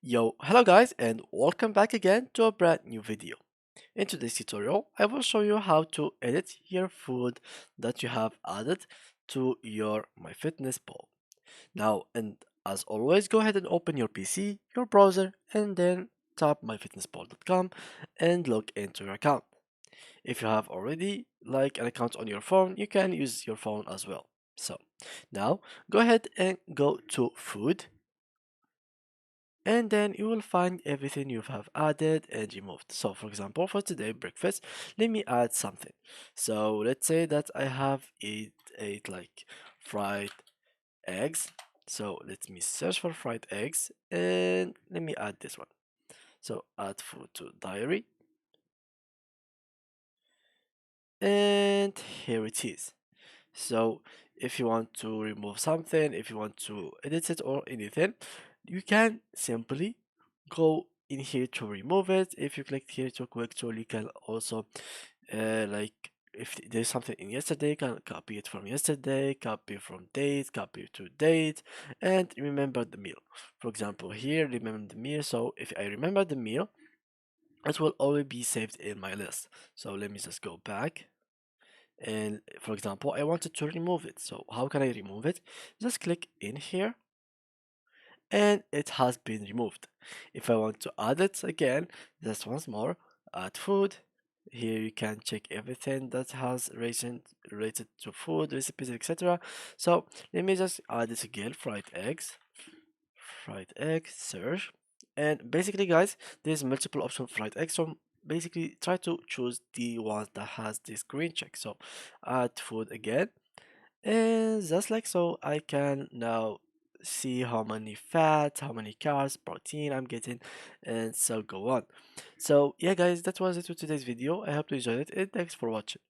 Yo, hello guys and welcome back again to a brand new video. In today's tutorial, I will show you how to edit your food that you have added to your MyFitnessPal. Now, and as always, go ahead and open your PC, your browser, and then tap myfitnesspal.com and log into your account. If you have already like an account on your phone, you can use your phone as well. So, now go ahead and go to food and then you will find everything you have added and removed. So for example, for today breakfast, let me add something. So let's say that I have ate like fried eggs. So let me search for fried eggs and let me add this one. So add food to diary, and here it is. So if you want to remove something, if you want to edit it or anything, you can simply go in here to remove it. If you click here to quick tool, you can also like if there's something in yesterday, you can copy it from yesterday, copy from date, copy to date, and remember the meal. For example, here remember the meal. So if I remember the meal, it will always be saved in my list. So let me just go back, and for example I wanted to remove it. So how can I remove it? Just click in here and it has been removed. If I want to add it again, just once more, add food. Here you can check everything that has related to food recipes, etc. So let me just add it again, fried egg search. And basically guys, there's multiple options fried egg, so basically try to choose the one that has this green check. So add food again, and just like so I can now see how many fat, how many carbs, protein I'm getting, and so go on. So yeah guys, that was it for today's video. I hope you enjoyed it and thanks for watching.